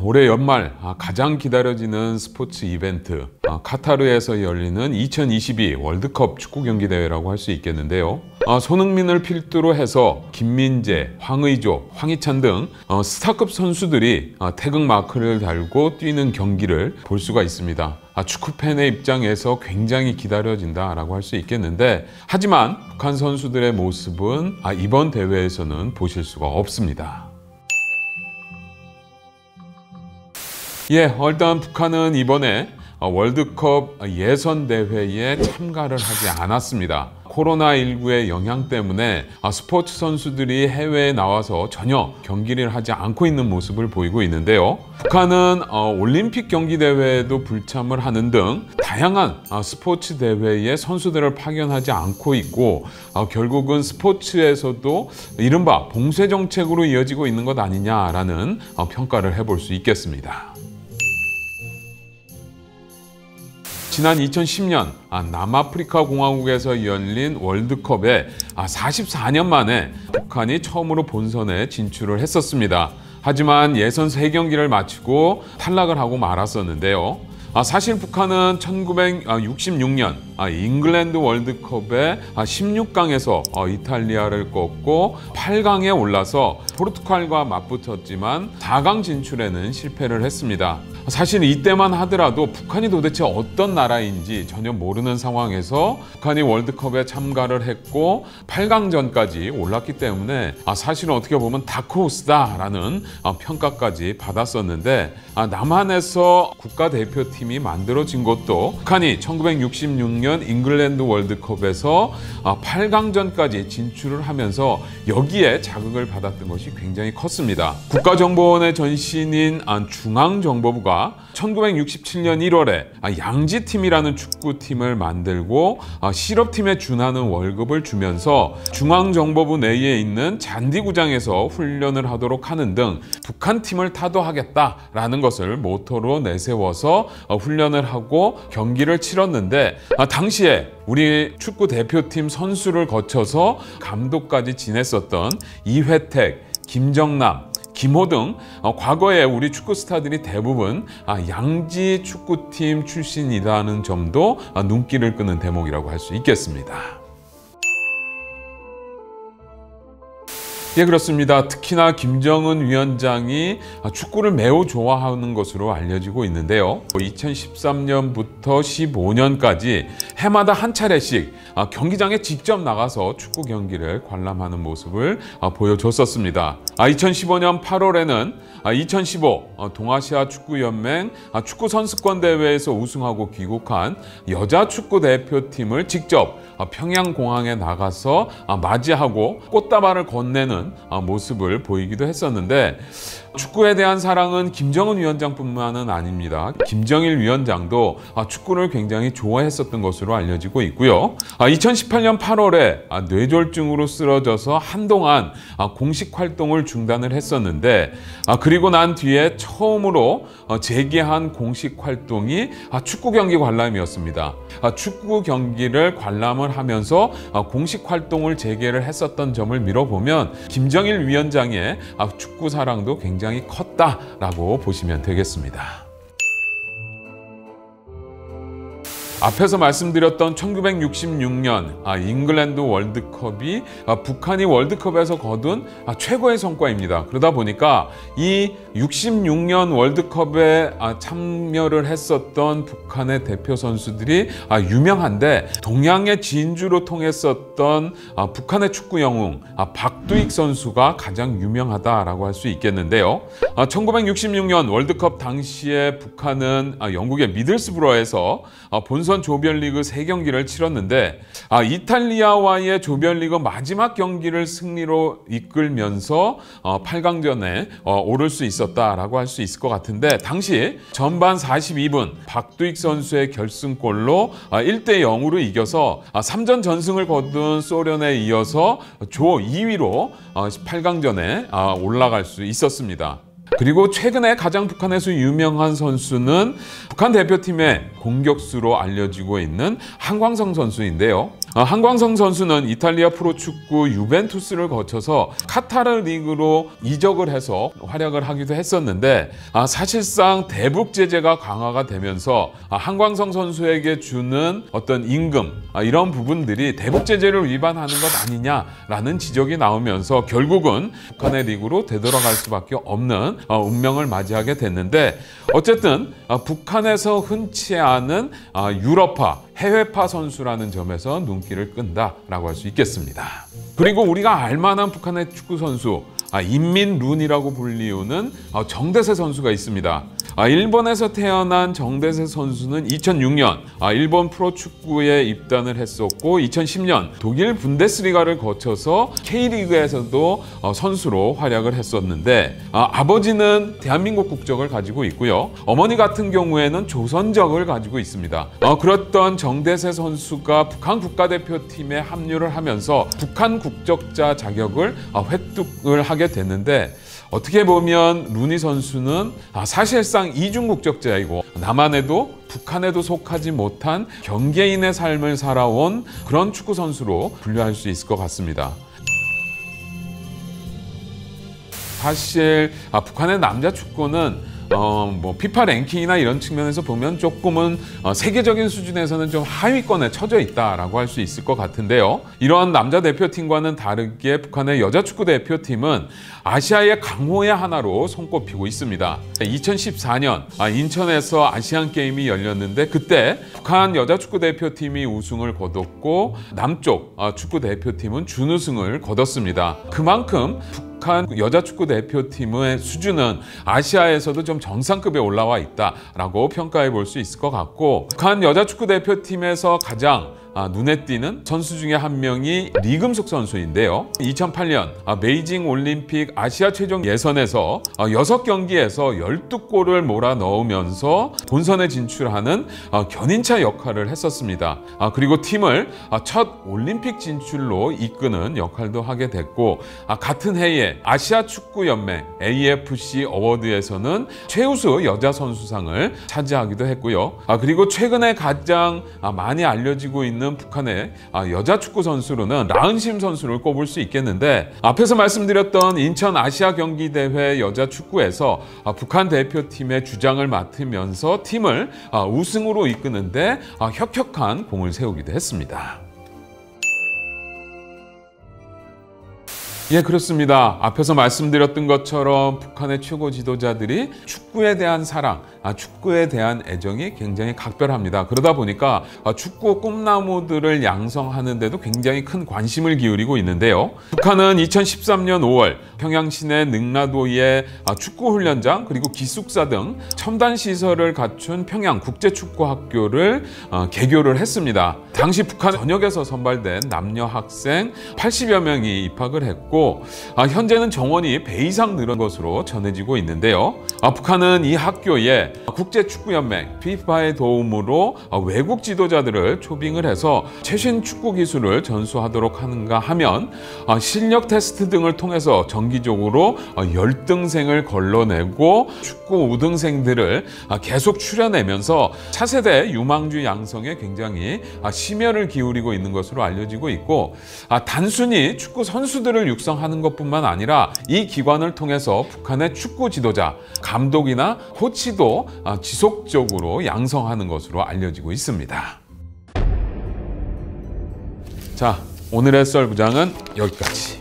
올해 연말 가장 기다려지는 스포츠 이벤트 카타르에서 열리는 2022 월드컵 축구 경기 대회라고 할 수 있겠는데요. 손흥민을 필두로 해서 김민재, 황의조, 황희찬 등 스타급 선수들이 태극 마크를 달고 뛰는 경기를 볼 수가 있습니다. 축구 팬의 입장에서 굉장히 기다려진다라고 할 수 있겠는데, 하지만 북한 선수들의 모습은 이번 대회에서는 보실 수가 없습니다. 일단 북한은 이번에 월드컵 예선대회에 참가를 하지 않았습니다. 코로나19의 영향 때문에 스포츠 선수들이 해외에 나와서 전혀 경기를 하지 않고 있는 모습을 보이고 있는데요. 북한은 올림픽 경기 대회에도 불참을 하는 등 다양한 스포츠 대회에 선수들을 파견하지 않고 있고, 결국은 스포츠에서도 이른바 봉쇄 정책으로 이어지고 있는 것 아니냐라는 평가를 해볼 수 있겠습니다. 지난 2010년 남아프리카 공화국에서 열린 월드컵에 44년 만에 북한이 처음으로 본선에 진출을 했었습니다. 하지만 예선 3경기를 마치고 탈락을 하고 말았었는데요. 사실 북한은 1966년 잉글랜드 월드컵의 16강에서 이탈리아를 꺾고 8강에 올라서 포르투갈과 맞붙었지만 4강 진출에는 실패를 했습니다. 사실 이때만 하더라도 북한이 도대체 어떤 나라인지 전혀 모르는 상황에서 북한이 월드컵에 참가를 했고 8강전까지 올랐기 때문에 사실은 어떻게 보면 다크호스다라는 평가까지 받았었는데, 남한에서 국가대표팀이 만들어진 것도 북한이 1966년 잉글랜드 월드컵에서 8강전까지 진출을 하면서 여기에 자극을 받았던 것이 굉장히 컸습니다. 국가정보원의 전신인 중앙정보부가 1967년 1월에 양지팀이라는 축구팀을 만들고 실업팀에 준하는 월급을 주면서 중앙정보부 내에 있는 잔디구장에서 훈련을 하도록 하는 등 북한팀을 타도하겠다라는 것을 모토로 내세워서 훈련을 하고 경기를 치렀는데, 당시에 우리 축구 대표팀 선수를 거쳐서 감독까지 지냈었던 이회택, 김정남, 김호 등 과거에 우리 축구 스타들이 대부분 양지 축구팀 출신이라는 점도 눈길을 끄는 대목이라고 할 수 있겠습니다. 그렇습니다. 특히나 김정은 위원장이 축구를 매우 좋아하는 것으로 알려지고 있는데요. 2013년부터 15년까지 해마다 한 차례씩 경기장에 직접 나가서 축구 경기를 관람하는 모습을 보여줬었습니다. 2015년 8월에는 2015 동아시아 축구연맹 축구 선수권 대회에서 우승하고 귀국한 여자 축구 대표팀을 직접 평양공항에 나가서 맞이하고 꽃다발을 건네는 모습을 보이기도 했었는데, 축구에 대한 사랑은 김정은 위원장뿐만은 아닙니다. 김정일 위원장도 축구를 굉장히 좋아했었던 것으로 알려지고 있고요. 2018년 8월에 뇌졸중으로 쓰러져서 한동안 공식 활동을 중단을 했었는데, 그리고 난 뒤에 처음으로 재개한 공식 활동이 축구 경기 관람이었습니다. 축구 경기를 관람을 하면서 공식 활동을 재개를 했었던 점을 미뤄보면 김정일 위원장의 축구 사랑도 굉장히 컸다라고 보시면 되겠습니다. 앞에서 말씀드렸던 1966년 잉글랜드 월드컵이 북한이 월드컵에서 거둔 최고의 성과입니다. 그러다 보니까 이 66년 월드컵에 참여를 했었던 북한의 대표 선수들이 유명한데, 동양의 진주로 통했었던 북한의 축구 영웅 박두익 선수가 가장 유명하다라고 할 수 있겠는데요. 1966년 월드컵 당시에 북한은 영국의 미들스브러에서 본선 조별리그 3경기를 치렀는데, 이탈리아와의 조별리그 마지막 경기를 승리로 이끌면서 8강전에 오를 수 있었다라고 할 수 있을 것 같은데, 당시 전반 42분 박두익 선수의 결승골로 1대0으로 이겨서 3전 전승을 거둔 소련에 이어서 조 2위로 8강전에 올라갈 수 있었습니다. 그리고 최근에 가장 북한에서 유명한 선수는 북한 대표팀의 공격수로 알려지고 있는 한광성 선수인데요. 한광성 선수는 이탈리아 프로축구 유벤투스를 거쳐서 카타르 리그로 이적을 해서 활약을 하기도 했었는데 사실상 대북 제재가 강화가 되면서 한광성 선수에게 주는 어떤 임금 이런 부분들이 대북 제재를 위반하는 것 아니냐라는 지적이 나오면서 결국은 북한의 리그로 되돌아갈 수밖에 없는 운명을 맞이하게 됐는데 어쨌든 북한에서 흔치 않은 유럽파 해외파 선수라는 점에서 눈길을 끈다라고 할 수 있겠습니다. 그리고 우리가 알만한 북한의 축구 선수 인민룬이라고 불리우는 정대세 선수가 있습니다. 일본에서 태어난 정대세 선수는 2006년 일본 프로축구에 입단을 했었고 2010년 독일 분데스리가를 거쳐서 K리그에서도 선수로 활약을 했었는데 아버지는 대한민국 국적을 가지고 있고요. 어머니 같은 경우에는 조선적을 가지고 있습니다. 그렇던 정대세 선수가 북한 국가대표팀에 합류를 하면서 북한 국적자 자격을 획득을 하게 됐는데 어떻게 보면 루니 선수는 사실상 이중 국적자이고 남한에도 북한에도 속하지 못한 경계인의 삶을 살아온 그런 축구 선수로 분류할 수 있을 것 같습니다. 사실 북한의 남자 축구는 피파 랭킹이나 이런 측면에서 보면 조금은 세계적인 수준에서는 좀 하위권에 처져 있다라고 할 수 있을 것 같은데요. 이러한 남자 대표팀과는 다르게 북한의 여자 축구 대표팀은 아시아의 강호의 하나로 손꼽히고 있습니다. 2014년 인천에서 아시안 게임이 열렸는데 그때 북한 여자 축구 대표팀이 우승을 거뒀고 남쪽 축구 대표팀은 준우승을 거뒀습니다. 그만큼 북한 여자 축구 대표팀의 수준은 아시아에서도 좀 정상급에 올라와 있다라고 평가해 볼 수 있을 것 같고 북한 여자 축구 대표팀에서 가장 눈에 띄는 선수 중에 한 명이 리금숙 선수인데요. 2008년 베이징 올림픽 아시아 최종 예선에서 6경기에서 12골을 몰아 넣으면서 본선에 진출하는 견인차 역할을 했었습니다. 그리고 팀을 첫 올림픽 진출로 이끄는 역할도 하게 됐고 같은 해에 아시아 축구 연맹 AFC 어워드에서는 최우수 여자 선수상을 차지하기도 했고요. 그리고 최근에 가장 많이 알려지고 있는 북한의 여자 축구 선수로는 라은심 선수를 꼽을 수 있겠는데 앞에서 말씀드렸던 인천 아시아 경기대회 여자 축구에서 북한 대표팀의 주장을 맡으면서 팀을 우승으로 이끄는데 혁혁한 공을 세우기도 했습니다. 예, 그렇습니다. 앞에서 말씀드렸던 것처럼 북한의 최고 지도자들이 축구에 대한 사랑, 축구에 대한 애정이 굉장히 각별합니다. 그러다 보니까 축구 꿈나무들을 양성하는 데도 굉장히 큰 관심을 기울이고 있는데요. 북한은 2013년 5월 평양 시내 능라도의 축구 훈련장 그리고 기숙사 등 첨단 시설을 갖춘 평양 국제축구학교를 개교를 했습니다. 당시 북한 전역에서 선발된 남녀 학생 80여 명이 입학을 했고 현재는 정원이 배 이상 늘은 것으로 전해지고 있는데요. 북한은 이 학교에 국제축구연맹 FIFA의 도움으로 외국 지도자들을 초빙을 해서 최신 축구 기술을 전수하도록 하는가 하면 실력 테스트 등을 통해서 정기적으로 열등생을 걸러내고 축구 우등생들을 계속 추려내면서 차세대 유망주 양성에 굉장히 심혈을 기울이고 있는 것으로 알려지고 있고 단순히 축구 선수들을 육성하는 것뿐만 아니라 이 기관을 통해서 북한의 축구 지도자, 감독이나 코치도 지속적으로 양성하는 것으로 알려지고 있습니다. 자, 오늘의 썰부장은 여기까지.